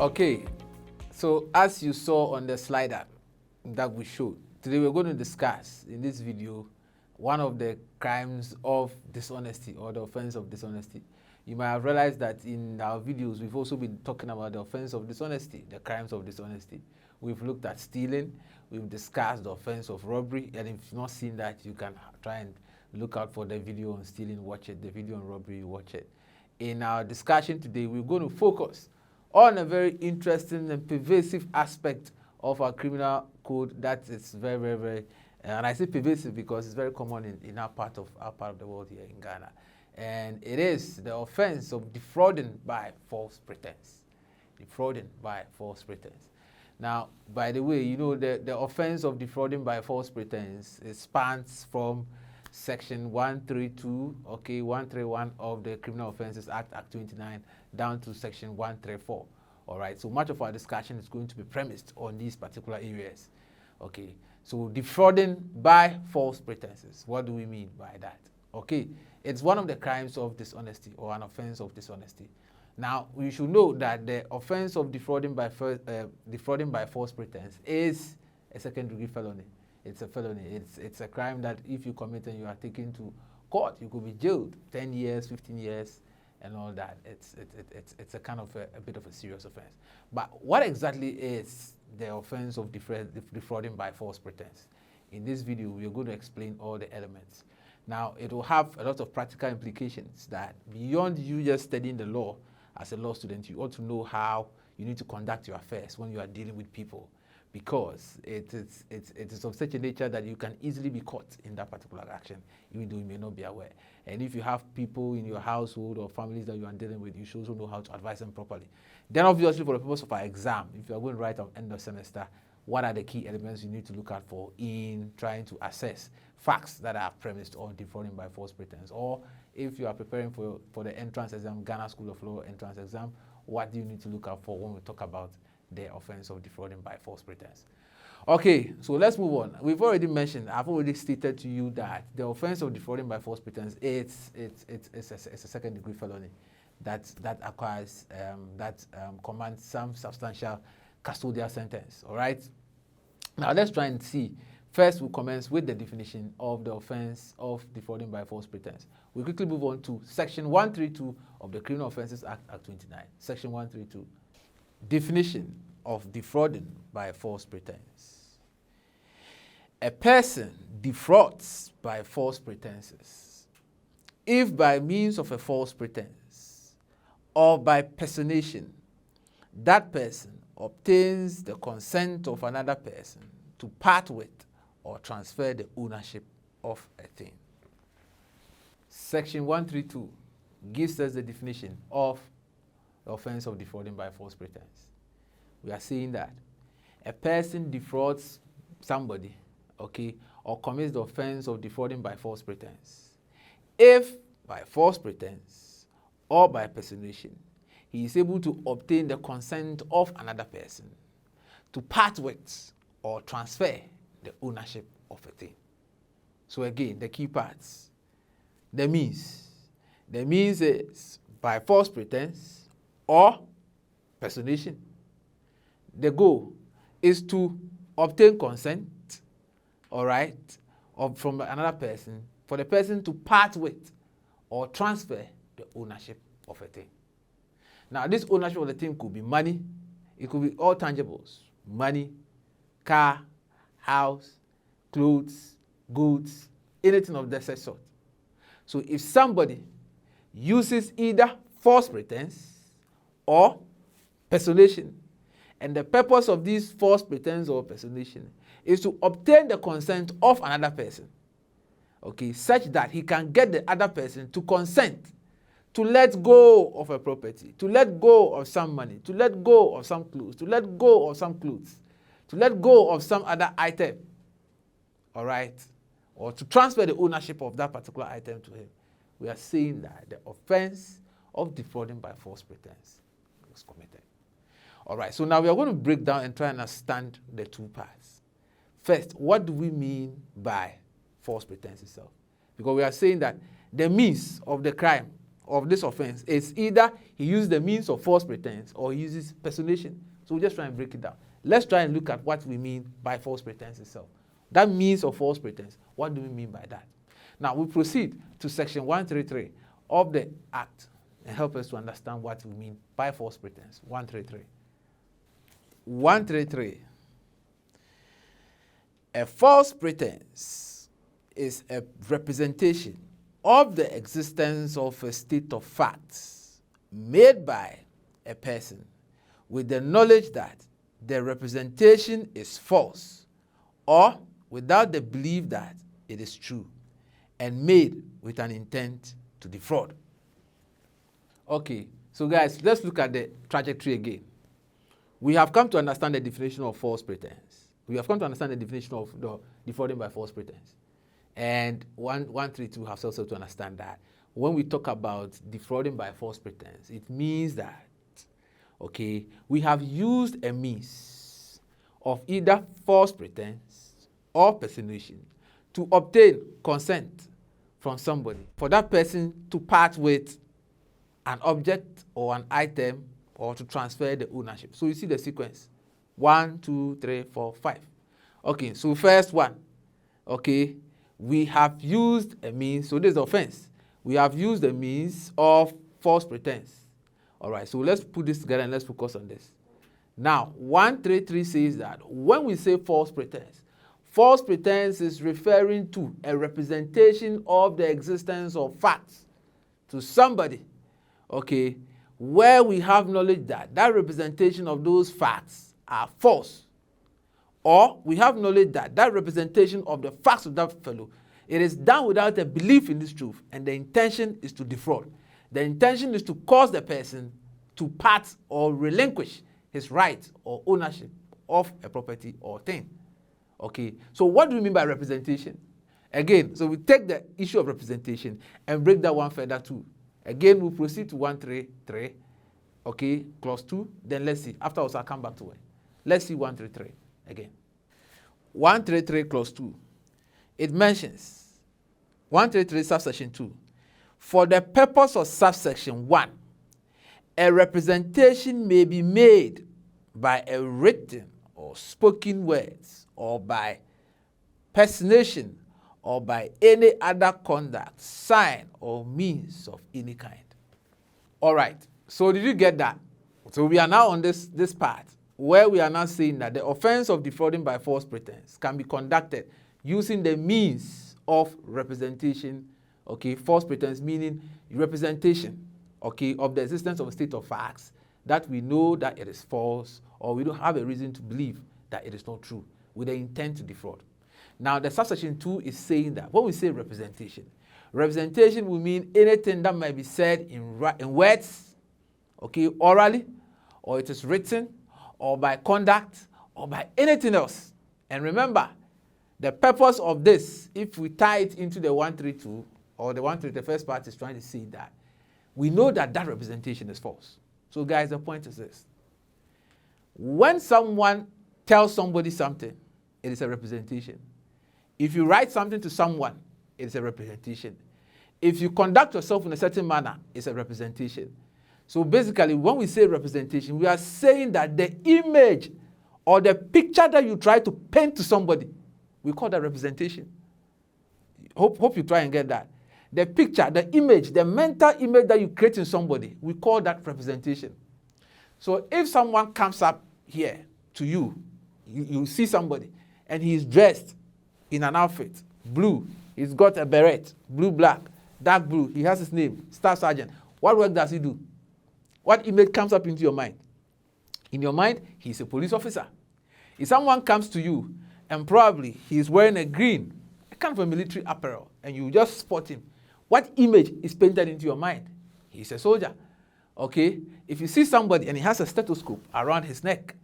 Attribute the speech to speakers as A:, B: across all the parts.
A: Okay, so as you saw on the slider that we showed, today we're going to discuss in this video one of the crimes of dishonesty or the offense of dishonesty. You might have realized that in our videos we've also been talking about the offense of dishonesty, the crimes of dishonesty. We've looked at stealing, we've discussed the offense of robbery, and if you've not seen that, you can try and look out for the video on stealing, watch it, the video on robbery, watch it. In our discussion today, we're going to focus on a very interesting and pervasive aspect of our criminal code that is very, and I say pervasive because it's very common in our part of the world here in Ghana. And it is the offense of defrauding by false pretense. Defrauding by false pretense. Now, by the way, you know the offense of defrauding by false pretense, it spans from Section 132, 131 of the Criminal Offences Act, Act 29, down to Section 134. All right, so much of our discussion is going to be premised on these particular areas. Okay, so defrauding by false pretenses. What do we mean by that? Okay, it's one of the crimes of dishonesty or an offense of dishonesty. Now, we should know that the offense of defrauding by false pretense is a second-degree felony. It's a felony. It's a crime that if you commit and you are taken to court, you could be jailed 10 years, 15 years, and all that. It's a kind of a bit of a serious offense. But what exactly is the offense of defrauding by false pretense? In this video, we are going to explain all the elements. Now, it will have a lot of practical implications that beyond you just studying the law as a law student, you ought to know how you need to conduct your affairs when you are dealing with people, because it is of such a nature that you can easily be caught in that particular action, even though you may not be aware. And if you have people in your household or families that you are dealing with, you should also know how to advise them properly. Then obviously for the purpose of our exam, if you are going to write on end of semester, what are the key elements you need to look out for in trying to assess facts that are premised on defrauding by false pretense? Or if you are preparing for the entrance exam, Ghana School of Law entrance exam, what do you need to look out for when we talk about the offense of defrauding by false pretense? Okay, so let's move on. We've already mentioned, I've already stated to you that the offense of defrauding by false pretense, it's a second-degree felony that acquires, commands some substantial custodial sentence. All right. Now let's try and see. First, we'll commence with the definition of the offense of defrauding by false pretense. We'll quickly move on to Section 132 of the Criminal Offences Act, Act 29. Section 132. Definition of defrauding by false pretense. A person defrauds by false pretenses if by means of a false pretense or by personation that person obtains the consent of another person to part with or transfer the ownership of a thing. Section 132 gives us the definition of the offense of defrauding by false pretense. We are saying that a person defrauds somebody, or commits the offense of defrauding by false pretense if by false pretense or by personation he is able to obtain the consent of another person to part with or transfer the ownership of a thing. So again, the key parts. The means. The means is by false pretense or personation. The goal is to obtain consent, from another person for the person to part with or transfer the ownership of a thing. Now, this ownership of the thing could be money. It could be all tangibles. Money, car, house, clothes, goods, anything of that sort. So if somebody uses either false pretense or personation, and the purpose of this false pretense or personation is to obtain the consent of another person, such that he can get the other person to consent to let go of a property, to let go of some money, to let go of some clothes, to let go of some clothes, to let go of some other item, or to transfer the ownership of that particular item to him. We are saying that the offense of defrauding by false pretense was committed. All right, so now we are going to break down and try and understand the two parts. First, what do we mean by false pretense itself? Because we are saying that the means of the crime of this offense is either he used the means of false pretense or he uses personation. So we'll just try and break it down. Let's try and look at what we mean by false pretense itself. That means of false pretense. What do we mean by that? Now we proceed to section 133 of the Act and help us to understand what we mean by false pretense. 133. 133. A false pretense is a representation of the existence of a state of facts made by a person with the knowledge that the representation is false, or without the belief that it is true, and made with an intent to defraud. Okay, so guys, let's look at the trajectory again. We have come to understand the definition of false pretense. We have come to understand the definition of the defrauding by false pretense. And 132 has also to understand that when we talk about defrauding by false pretense, it means that, okay, we have used a means of either false pretense or personation to obtain consent from somebody for that person to part with an object or an item or to transfer the ownership. So you see the sequence. 1, 2, 3, 4, 5. Okay, so first one, okay, we have used a means, so this is the offense. We have used a means of false pretense. All right, so let's put this together and let's focus on this. Now, 133 says that when we say false pretense is referring to a representation of the existence of facts to somebody, okay, where we have knowledge that that representation of those facts are false, or we have knowledge that that representation of the facts of that fellow, it is done without a belief in this truth, and the intention is to defraud. The intention is to cause the person to part or relinquish his right or ownership of a property or thing. Okay, so what do we mean by representation? Again, so we take the issue of representation and break that one further too. Again, we'll proceed to 133, okay, clause 2. Then let's see. Afterwards, I'll come back to it. Let's see 133 again. 133 clause 2. It mentions 133 subsection 2. For the purpose of subsection 1, a representation may be made by a written or spoken words, or by personation, or by any other conduct, sign, or means of any kind. All right, so did you get that? So we are now on this part where we are now saying that the offense of defrauding by false pretense can be conducted using the means of representation, okay, false pretense meaning representation, okay, of the existence of a state of facts that we know that it is false, or we don't have a reason to believe that it is not true, with the intent to defraud. Now, the subsection 2 is saying that when we say representation will mean anything that might be said in words, okay, orally, or it is written, or by conduct, or by anything else. And remember, the purpose of this, if we tie it into the 132, or the 133, the first part is trying to say that we know that that representation is false. So guys, the point is this. When someone tells somebody something, it is a representation. If you write something to someone, it is a representation. If you conduct yourself in a certain manner, it's a representation. So basically, when we say representation, we are saying that the image or the picture that you try to paint to somebody, we call that representation. Hope you try and get that. The picture, the image, the mental image that you create in somebody, we call that representation. So if someone comes up here to you, you see somebody, and he is dressed in an outfit, blue, he's got a beret, blue, black, dark blue, he has his name, Staff Sergeant. What work does he do? What image comes up into your mind? In your mind, he's a police officer. If someone comes to you, and probably he's wearing a green, a kind of a military apparel, and you just spot him, what image is painted into your mind? He's a soldier. Okay? If you see somebody and he has a stethoscope around his neck,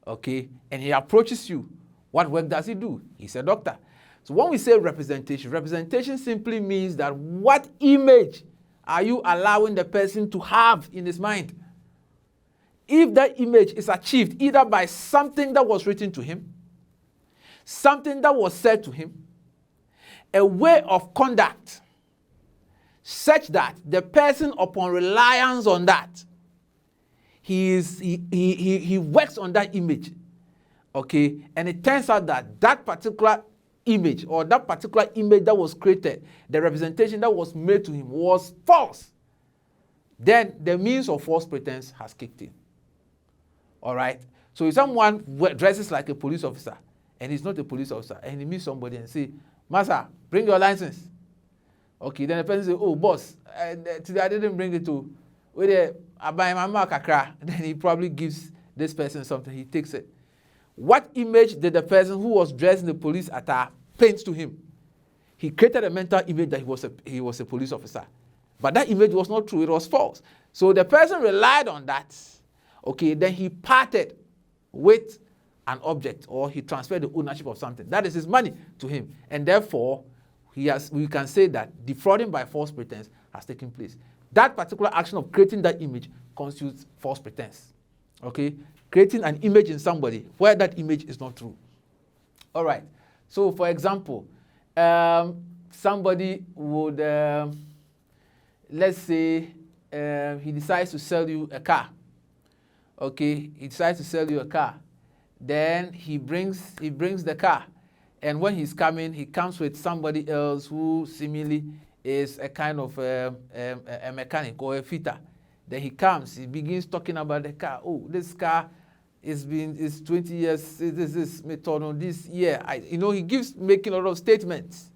A: okay, and he approaches you, what work does he do? He's a doctor. So when we say representation simply means that what image are you allowing the person to have in his mind? If that image is achieved either by something that was written to him, something that was said to him, a way of conduct, such that the person, upon reliance on that, he works on that image, okay, and it turns out that that particular image or that particular image that was created, the representation that was made to him was false, then the means of false pretense has kicked in. All right. So if someone dresses like a police officer and he's not a police officer and he meets somebody and say, "Master, bring your license." Okay, then the person say, "Oh, boss, today I didn't bring it to. I buy my mark kakra." Then he probably gives this person something. He takes it. What image did the person who was dressed in the police attire paint to him? He created a mental image that he was a police officer. But that image was not true. It was false. So the person relied on that. Okay, then he parted with an object, or he transferred the ownership of something. That is his money to him. And therefore, we can say that defrauding by false pretense has taken place. That particular action of creating that image constitutes false pretense. Okay? Creating an image in somebody where that image is not true. All right. So, for example, somebody would, let's say, he decides to sell you a car. Okay, he decides to sell you a car. Then he brings the car, and when he's coming, he comes with somebody else who seemingly is a kind of a mechanic or a fitter. Then he comes, he begins talking about the car. "Oh, this car is 20 years. This is this year." He gives making a lot of statements.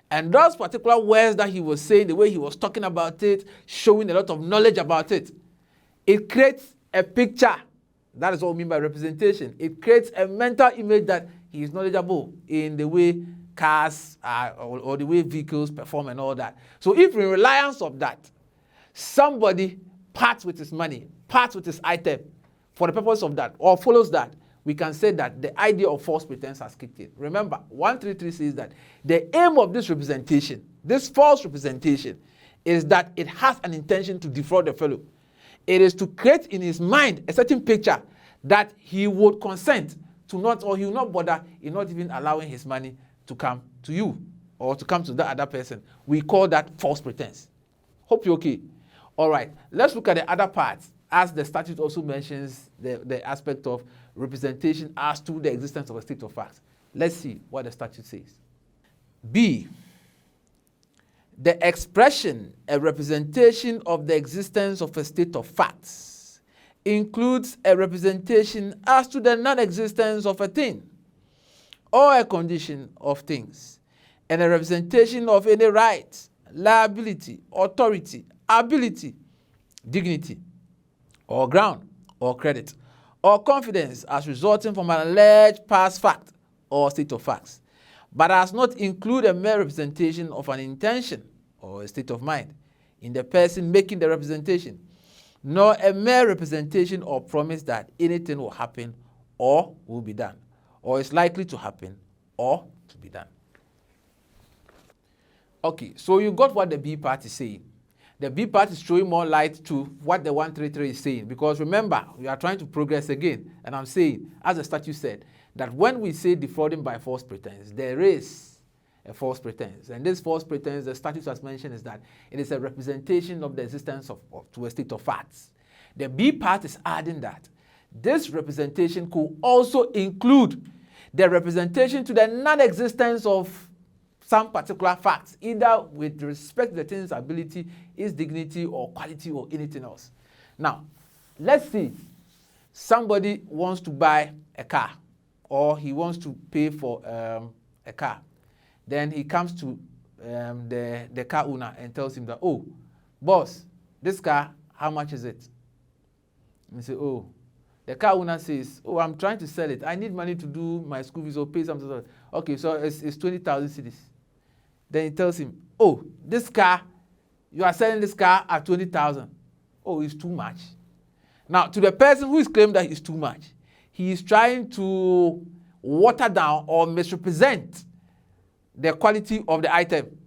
A: And those particular words that he was saying, the way he was talking about it, showing a lot of knowledge about it, it creates a picture. That is what we mean by representation. It creates a mental image that he is knowledgeable in the way cars are, or the way vehicles perform and all that. So if in reliance of that, somebody parts with his money, parts with his item for the purpose of that, or follows that, we can say that the idea of false pretense has kicked in. Remember, 133 says that the aim of this representation, this false representation, is that it has an intention to defraud the fellow. It is to create in his mind a certain picture that he would consent to not, or he will not bother in not even allowing his money to come to you or to come to that other person. We call that false pretense. Hope you're okay. All right, let's look at the other parts, as the statute also mentions the aspect of representation as to the existence of a state of facts. Let's see what the statute says. B, the expression, a representation of the existence of a state of facts, includes a representation as to the non-existence of a thing or a condition of things, and a representation of any right, liability, authority, ability, dignity, or ground, or credit, or confidence as resulting from an alleged past fact or state of facts, but does not include a mere representation of an intention or a state of mind in the person making the representation, nor a mere representation or promise that anything will happen or will be done, or is likely to happen or to be done. Okay, so you got what the B part is saying. The B part is showing more light to what the 133 is saying, because remember, we are trying to progress again, and I'm saying, as the statute said, that when we say defrauding by false pretense, there is a false pretense. And this false pretense, the statute has mentioned, is that it is a representation of the existence of to a state of facts. The B part is adding that this representation could also include the representation to the non-existence of some particular facts, either with respect to the thing's ability, its dignity, or quality, or anything else. Now, let's see. Somebody wants to buy a car, or he wants to pay for a car. Then he comes to the car owner and tells him that, "Oh, boss, this car, how much is it?" And he says, "Oh," the car owner says, "Oh, I'm trying to sell it. I need money to do my school fees or pay something." Okay, so it's 20,000 cedis. Then he tells him, "Oh, this car, you are selling this car at 20,000. Oh, it's too much." Now, to the person who is claiming that it's too much, he is trying to water down or misrepresent the quality of the item.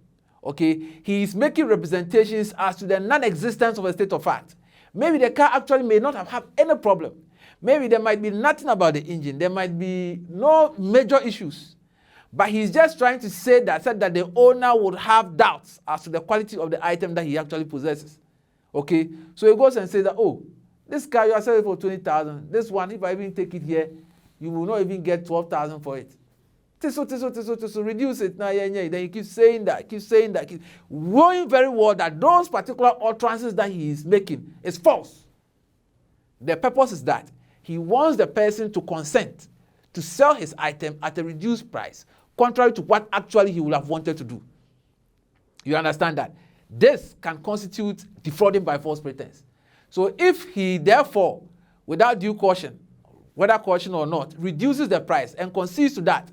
A: Okay, he is making representations as to the non-existence of a state of fact. Maybe the car actually may not have any problem. Maybe there might be nothing about the engine. There might be no major issues. But he's just trying to said that the owner would have doubts as to the quality of the item that he actually possesses. Okay, so he goes and says that, oh, this car you are selling for 20,000. This one, if I even take it here, you will not even get 12,000 for it. So reduce it now, yeah. Then he keeps saying that, knowing very well that those particular utterances that he is making is false. The purpose is that he wants the person to consent to sell his item at a reduced price, contrary to what actually he would have wanted to do. You understand that? This can constitute defrauding by false pretense. So if he therefore, without due caution, whether caution or not, reduces the price and concedes to that,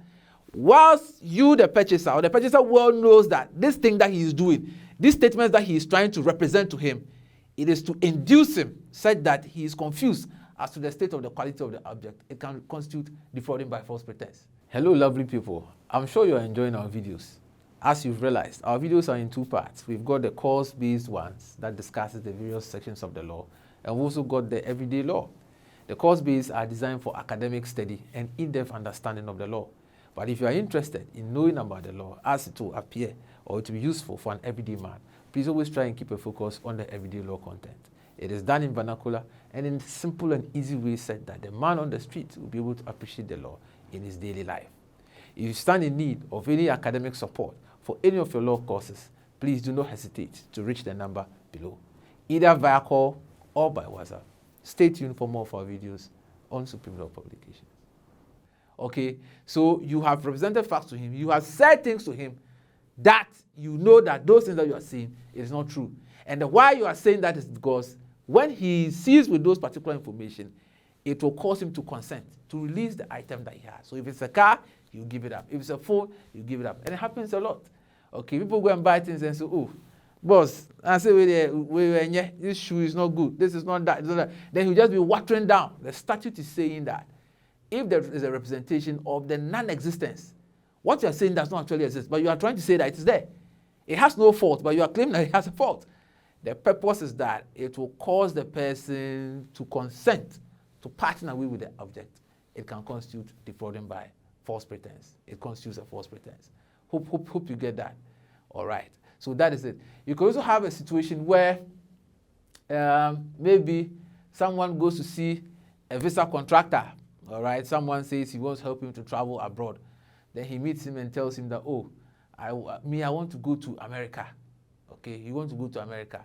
A: whilst you, the purchaser, or the purchaser well knows that this thing that he is doing, these statements that he is trying to represent to him, it is to induce him such that he is confused as to the state of the quality of the object. It can constitute defrauding by false pretense. Hello, lovely people. I'm sure you're enjoying our videos. As you've realized, our videos are in two parts. We've got the course-based ones that discusses the various sections of the law, and we've also got the everyday law. The course-based are designed for academic study and in-depth understanding of the law. But if you are interested in knowing about the law as it will appear or it will be useful for an everyday man, please always try and keep a focus on the everyday law content. It is done in vernacular and in simple and easy way said that the man on the street will be able to appreciate the law in his daily life. If you stand in need of any academic support for any of your law courses, please do not hesitate to reach the number below, either via call or by WhatsApp. Stay tuned for more of our videos on Supreme Law Publications. Okay, so you have represented facts to him. You have said things to him that you know that those things that you are saying is not true. And why you are saying that is because when he sees with those particular information, it will cause him to consent to release the item that he has. So if it's a car, you give it up. If it's a phone, you give it up. And it happens a lot. Okay, people go and buy things and say, oh, boss, I say, this shoe is not good. This is not that. It's not that. Then he'll just be watering down. The statute is saying that if there is a representation of the non-existence, what you are saying does not actually exist, but you are trying to say that it is there. It has no fault, but you are claiming that it has a fault. The purpose is that it will cause the person to consent to parting away with the object. It can constitute defrauding by false pretense. It constitutes a false pretense. Hope you get that. All right. So that is it. You can also have a situation where maybe someone goes to see a visa contractor. All right. Someone says he wants to help him to travel abroad. Then he meets him and tells him that, oh, I want to go to America. Okay, you want to go to America.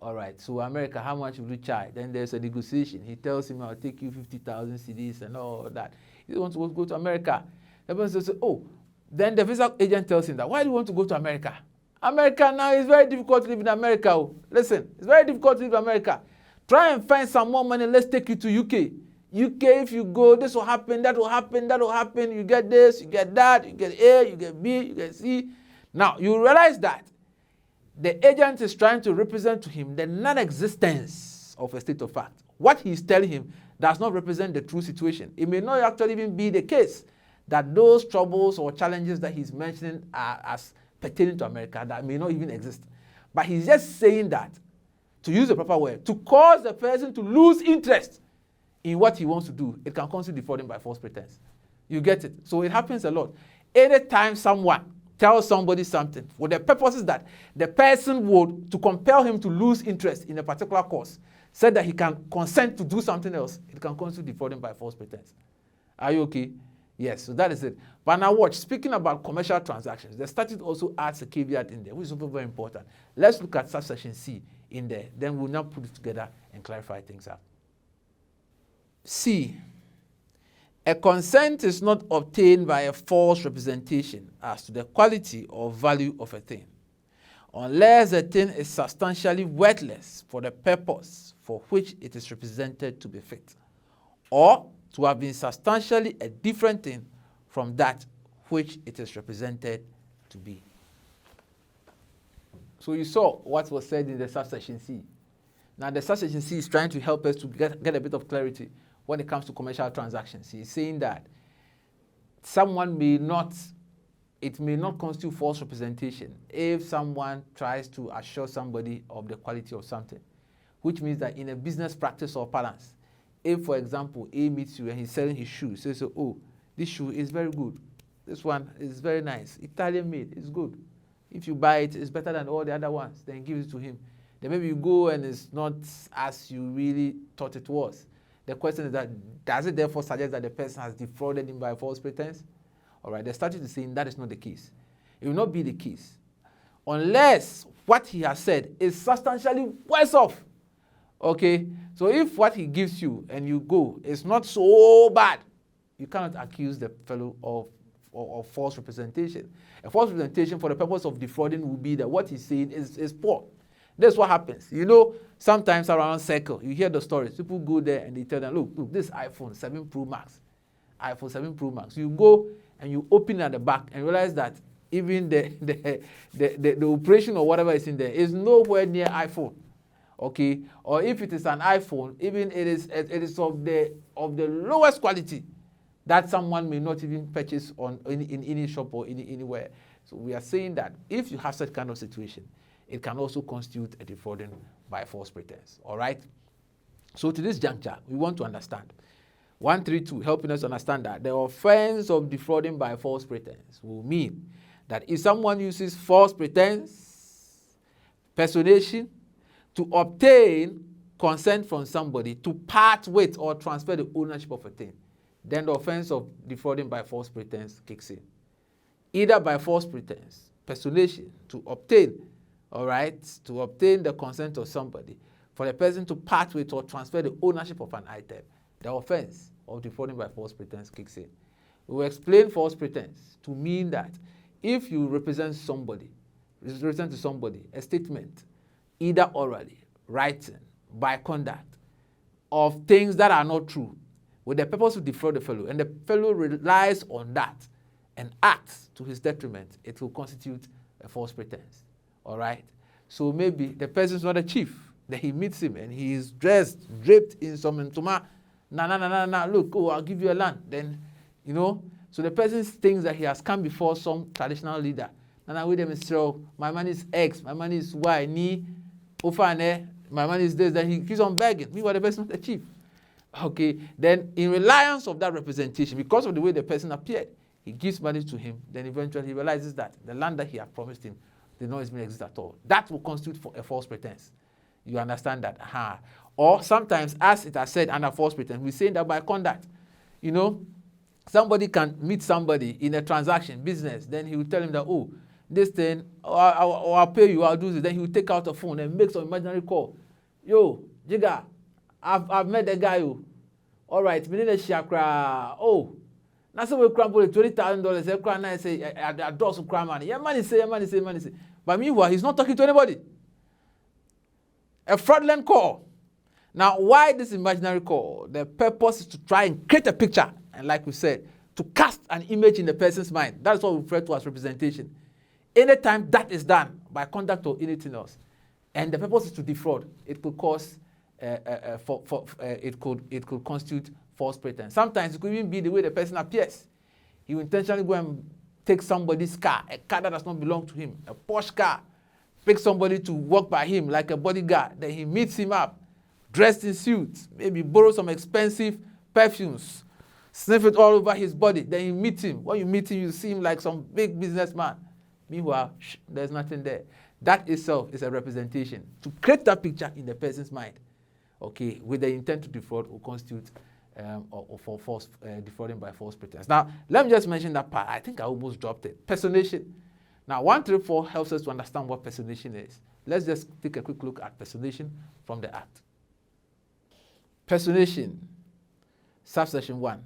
A: All right, so America, how much will you charge? Then there's a negotiation. He tells him, I'll take you 50,000 CDs and all that. He wants to go to America. The person says, oh, then the visa agent tells him that, why do you want to go to America? America now is very difficult to live in America. Oh. Listen, it's very difficult to live in America. Try and find some more money. Let's take you to UK. UK, if you go, this will happen, that will happen, that will happen. You get this, you get that, you get A, you get B, you get C. Now, you realize that the agent is trying to represent to him the non-existence of a state of fact. What he's telling him does not represent the true situation. It may not actually even be the case that those troubles or challenges that he's mentioning are as pertaining to America that may not even exist. But he's just saying that, to use the proper word, to cause the person to lose interest in what he wants to do. It can constitute defrauding by false pretense. You get it? So it happens a lot. Anytime someone tells somebody something, for the purpose is that the person would, to compel him to lose interest in a particular course, said that he can consent to do something else, it can constitute defrauding by false pretense. Are you okay? Yes, so that is it. But now watch, speaking about commercial transactions, the statute also adds a caveat in there, which is also very important. Let's look at subsection C in there. Then we'll now put it together and clarify things out. C. A consent is not obtained by a false representation as to the quality or value of a thing, unless the thing is substantially worthless for the purpose for which it is represented to be fit, or to have been substantially a different thing from that which it is represented to be. So you saw what was said in the subsection C. Now the subsection C is trying to help us to get a bit of clarity when it comes to commercial transactions. He's saying that it may not constitute false representation if someone tries to assure somebody of the quality of something, which means that in a business practice or balance, if, for example, A meets you and he's selling his shoe, says, oh, this shoe is very good. This one is very nice. Italian made. It's good. If you buy it, it's better than all the other ones. Then give it to him. Then maybe you go and it's not as you really thought it was. The question is that, does it therefore suggest that the person has defrauded him by false pretense? All right, the statute is saying that is not the case. It will not be the case unless what he has said is substantially worse off. Okay, so if what he gives you and you go is not so bad, you cannot accuse the fellow of false representation. A false representation for the purpose of defrauding will be that what he's saying is poor. That's what happens. You know, sometimes around Circle, you hear the stories. People go there and they tell them, look, this iPhone 7 Pro Max. iPhone 7 Pro Max. You go and you open it at the back and realize that even the operation or whatever is in there is nowhere near iPhone. Okay? Or if it is an iPhone, even it is of the lowest quality that someone may not even purchase in any shop or anywhere. So we are saying that if you have such kind of situation, it can also constitute a defrauding by false pretense. All right? So to this juncture, we want to understand 132, helping us understand that the offense of defrauding by false pretense will mean that if someone uses false pretense, personation, to obtain consent from somebody to part with or transfer the ownership of a thing, then the offense of defrauding by false pretense kicks in. Either by false pretense, personation, to obtain, all right, to obtain the consent of somebody for the person to part with or transfer the ownership of an item, the offense of defrauding by false pretense kicks in. We will explain false pretense to mean that if you represent to somebody a statement, either orally, writing, by conduct, of things that are not true, with the purpose to defraud the fellow, and the fellow relies on that and acts to his detriment, it will constitute a false pretense. All right? So maybe the person is not a chief. Then he meets him and he is draped in some ntoma. Look, I'll give you a land. Then, so the person thinks that he has come before some traditional leader. With them is my money is X, my money is Y, ni, Ofane, my money is this. Then he keeps on begging. Meanwhile, the person is not a chief. Okay, then in reliance of that representation, because of the way the person appeared, he gives money to him. Then eventually he realizes that the land that he had promised him did not even exist at all. That will constitute a false pretense. You understand that? Or sometimes, as it has said under false pretense, we say that by conduct. Somebody can meet somebody in a transaction, business, then he will tell him that, oh, this thing, I'll pay you, I'll do this. Then he will take out a phone and make some imaginary call. Yo, Jiga, I've met the guy. All right, we need a shakra. Oh, now so we crumble $20,000. Every crime I say, I draw some crime money. Yeah, money say. But meanwhile, he's not talking to anybody. A fraudulent call. Now, why this imaginary call? The purpose is to try and create a picture, and like we said, to cast an image in the person's mind. That's what we refer to as representation. Anytime that is done by conduct or anything else, and the purpose is to defraud, it could cause it could constitute false pretense. Sometimes it could even be the way the person appears. He will intentionally go and take somebody's car, a car that does not belong to him, a Porsche car, pick somebody to work by him like a bodyguard. Then he meets him up, dressed in suits, maybe borrow some expensive perfumes, sniff it all over his body. Then you meet him. When you meet him, you see him like some big businessman. Meanwhile, there's nothing there. That itself is a representation. To create that picture in the person's mind, okay, with the intent to defraud will constitute for false defrauding by false pretense. Now, let me just mention that part. I think I almost dropped it. Personation. Now, 134 helps us to understand what personation is. Let's just take a quick look at personation from the Act. Personation, subsection 1.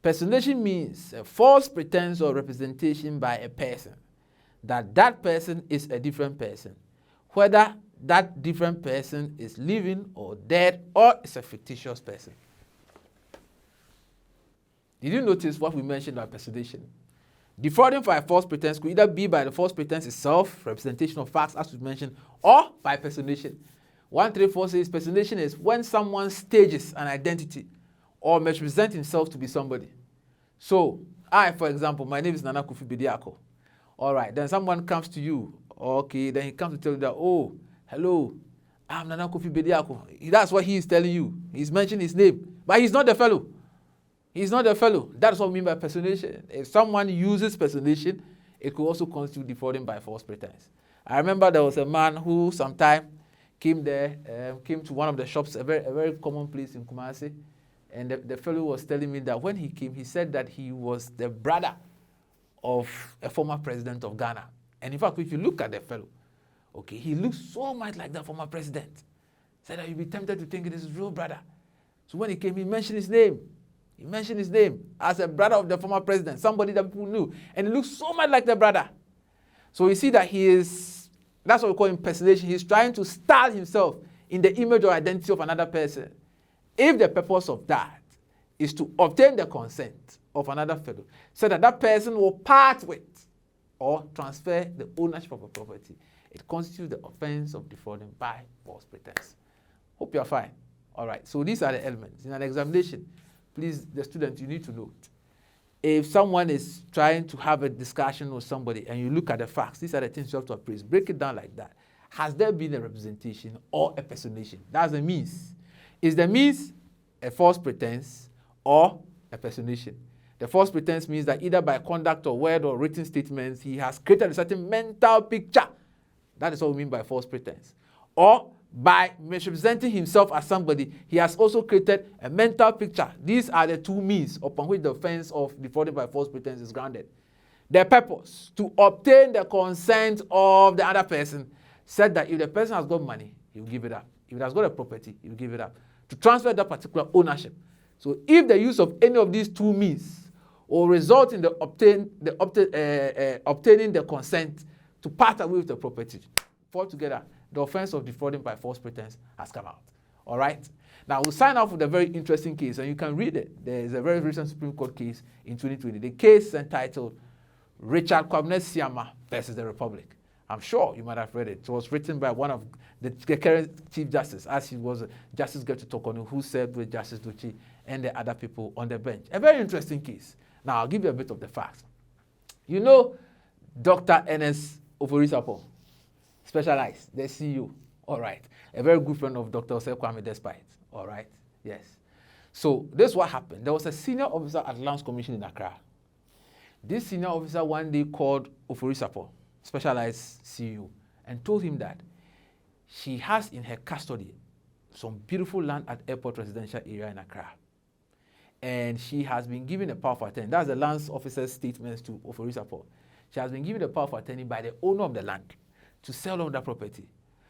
A: Personation means a false pretense or representation by a person that person is a different person, whether that different person is living or dead or is a fictitious person. Did you notice what we mentioned about personation? Defrauding by false pretense could either be by the false pretense itself, representation of facts as we mentioned, or by personation. 134 says personation is when someone stages an identity or misrepresents himself to be somebody. So, I, for example, my name is Nana Kofi Bediako. All right, then someone comes to you. Okay, then he comes to tell you that, oh, hello, I'm Nana Kofi Bediako. That's what he is telling you. He's mentioning his name, but he's not the fellow. He's not a fellow. That's what we mean by personation. If someone uses personation, it could also constitute defrauding by false pretense. I remember there was a man who sometime came to one of the shops, a very common place in Kumasi, and the fellow was telling me that when he came, he said that he was the brother of a former president of Ghana. And in fact, if you look at the fellow, okay, he looks so much like the former president. Said that you'd be tempted to think it is his real brother. So when he came, he mentioned his name. He mentioned his name as a brother of the former president, somebody that people knew. And he looks so much like the brother. So you see that that's what we call impersonation. He's trying to style himself in the image or identity of another person. If the purpose of that is to obtain the consent of another fellow, so that that person will part with or transfer the ownership of a property, it constitutes the offense of defrauding by false pretense. Hope you are fine. All right, so these are the elements. In an examination, please, the student, you need to note. If someone is trying to have a discussion with somebody and you look at the facts, these are the things you have to appraise. Break it down like that. Has there been a representation or a personation? That's the means. Is the means a false pretense or a personation? The false pretense means that either by conduct or word or written statements, he has created a certain mental picture. That is what we mean by false pretense. Or by misrepresenting himself as somebody, he has also created a mental picture. These are the two means upon which the offense of defrauding by false pretense is grounded. The purpose, to obtain the consent of the other person, said that if the person has got money, he will give it up. If it has got a property, he will give it up. To transfer that particular ownership. So if the use of any of these two means will result in obtaining the consent to part away with the property, altogether, the offense of defrauding by false pretense has come out. All right? Now, we'll sign off with a very interesting case, and you can read it. There is a very recent Supreme Court case in 2020. The case is entitled Richard Kwabena Siama versus the Republic. I'm sure you might have read it. It was written by one of the current Chief Justice, as he was Justice Gertrude Tokonu, who served with Justice Duchi and the other people on the bench. A very interesting case. Now, I'll give you a bit of the facts. You know Dr. Ernest Oforisapo, Specialized, the CEO. All right. A very good friend of Dr. Osei Kwame Despite. All right. Yes. So this is what happened. There was a senior officer at Lands Commission in Accra. This senior officer one day called Oforisapo, Specialized CEO, and told him that she has in her custody some beautiful land at Airport Residential Area in Accra. And she has been given a power of attorney. That's the lands officer's statements to Oforisapo. She has been given a power of attorney by the owner of the land to sell on that property.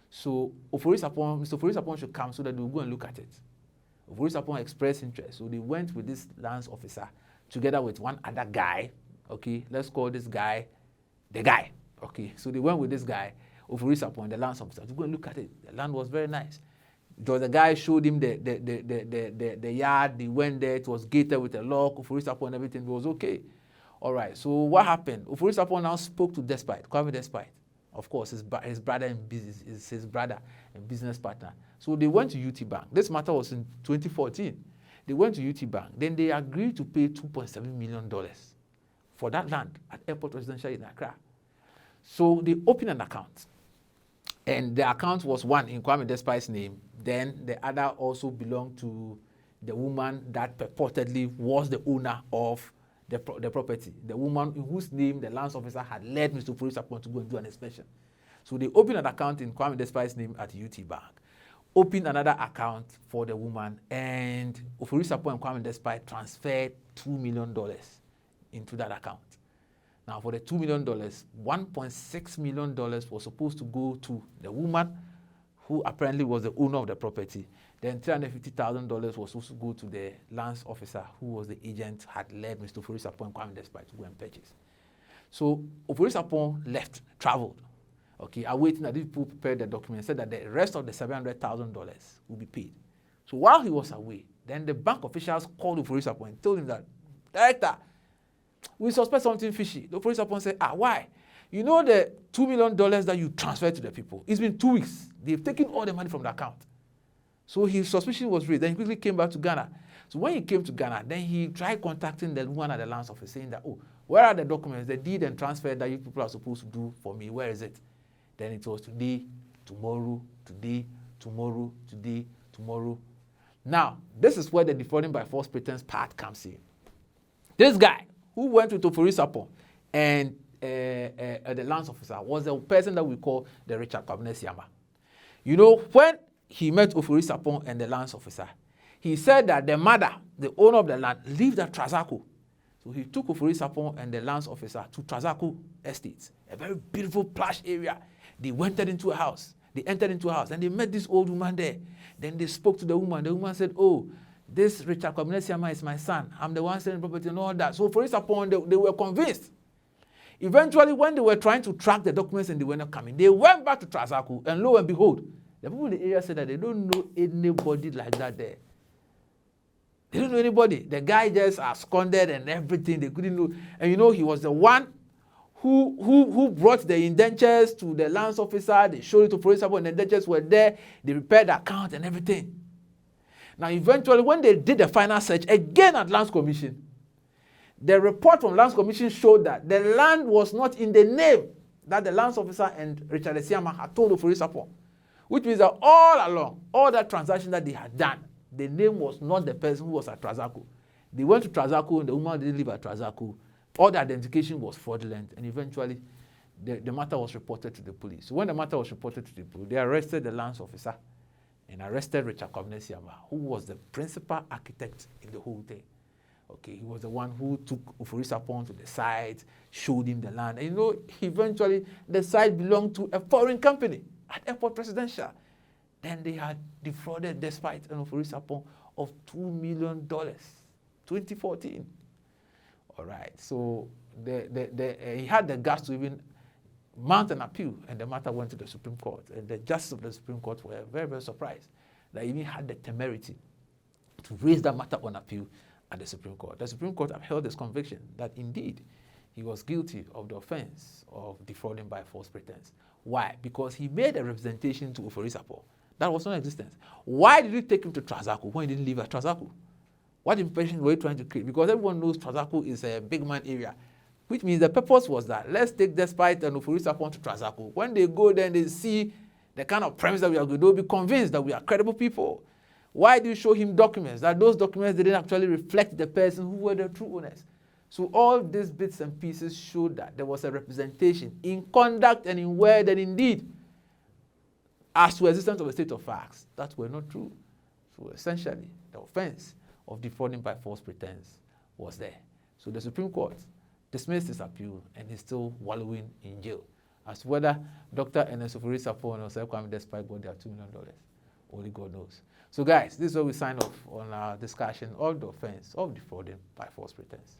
A: So Mr. Oforisapo should come so that they'll go and look at it. Oforisapo expressed interest. So they went with this lands officer together with one other guy. Okay, let's call this guy the guy. Okay, so they went with this guy, Oforisapo, and the lands officer to go and look at it. The land was very nice. The guy showed him the yard. They went there. It was gated with a lock. Oforisapo and everything. It was okay. All right. So what happened? Oforisapo now spoke to Despite, Kwame Despite. Of course, his brother in business is his brother and business partner. So they went to UT Bank. This matter was in 2014. They went to UT Bank. Then they agreed to pay $2.7 million for that land at Airport Residential in Accra. So they opened an account. And the account was one in Kwame Despite's name. Then the other also belonged to the woman that purportedly was the owner of the property. The woman in whose name the lands officer had led Mr. Oforisapo to go and do an inspection. So they opened an account in Kwame Despite's name at UT Bank. Opened another account for the woman, and Oforisapo and Kwame Despite transferred $2 million into that account. Now, for the $2 million, $1.6 million was supposed to go to the woman who apparently was the owner of the property. Then $350,000 was supposed to go to the lands officer who was the agent, had led Mr. Oforisapo and Kwame Despite to go and purchase. So Oforisapo left, traveled, okay, awaiting that these people prepared the document, said that the rest of the $700,000 will be paid. So while he was away, then the bank officials called Oforisapo and told him that, Director, we suspect something fishy. The Oforisapo said, why? You know the $2 million that you transferred to the people? It's been 2 weeks. They've taken all the money from the account. So his suspicion was raised. Then he quickly came back to Ghana. So when he came to Ghana, then he tried contacting the woman at the lands office saying that, where are the documents, the deed and transfer that you people are supposed to do for me? Where is it? Then it was today, tomorrow, today, tomorrow, today, tomorrow. Now, this is where the defrauding by false pretense part comes in. This guy who went with Oforisapon and the lance officer was the person that we call the Richard Kwabena Siama. You know, when he met Oforisapon and the lance officer, he said that the mother, the owner of the land, lived at Trazaku. So he took Oforisapon and the lance officer to Trazaku Estates, a very beautiful plush area. They entered into a house. And they met this old woman there. Then they spoke to the woman. The woman said, "Oh, this Richard Kwabena Siama is my son. I'm the one selling property and all that." So Oforisapon, they were convinced. Eventually, when they were trying to track the documents and they were not coming, they went back to Trazaku, and lo and behold, the people in the area said that they don't know anybody like that there. They don't know anybody. The guy just absconded and everything. They couldn't know. And you know, he was the one who brought the indentures to the lance officer. They showed it to Oforisapon, and the indentures were there. They prepared the account and everything. Now, eventually, when they did the final search again at Lands Commission, the report from Lands Commission showed that the land was not in the name that the lance officer and Richard Siama had told Oforisapon, which means that all along, all that transaction that they had done, the name was not the person who was at Trazaku. They went to Trazaku and the woman didn't live at Trazaku. All the identification was fraudulent, and eventually the matter was reported to the police. So when the matter was reported to the police, they arrested the lance officer and arrested Richard Kwabena Siama, who was the principal architect in the whole thing. Okay, he was the one who took Oforisapon to the site, showed him the land. And you know, eventually the site belonged to a foreign company at Airport Presidential. Then they had defrauded despite an Oforisapon of $2 million, 2014. All right, so he had the guts to even mount an appeal, and the matter went to the Supreme Court. And the justices of the Supreme Court were very, very surprised that he even had the temerity to raise that matter on appeal at the Supreme Court. The Supreme Court upheld his conviction that indeed he was guilty of the offense of defrauding by false pretense. Why? Because he made a representation to Oforisapon that was non-existent. Why did you take him to Trazaku when he didn't live at Trazaku? What impression were you trying to create? Because everyone knows Trazaku is a big man area, which means the purpose was that let's take despite and Oforisapon to Trazaku. When they go there and they see the kind of premise that we are going to do, they'll be convinced that we are credible people. Why do you show him documents? That those documents didn't actually reflect the person who were the true owners. So all these bits and pieces showed that there was a representation in conduct and in word and in deed as to existence of a state of facts that were not true. So essentially, the offense of defrauding by false pretense was there. So the Supreme Court dismissed his appeal and he's still wallowing in jail. As to whether Dr. Ernest Oforisapon or Sir Kwame Despite got their $2 million, only God knows. So guys, this is where we sign off on our discussion of the offense of defrauding by false pretense.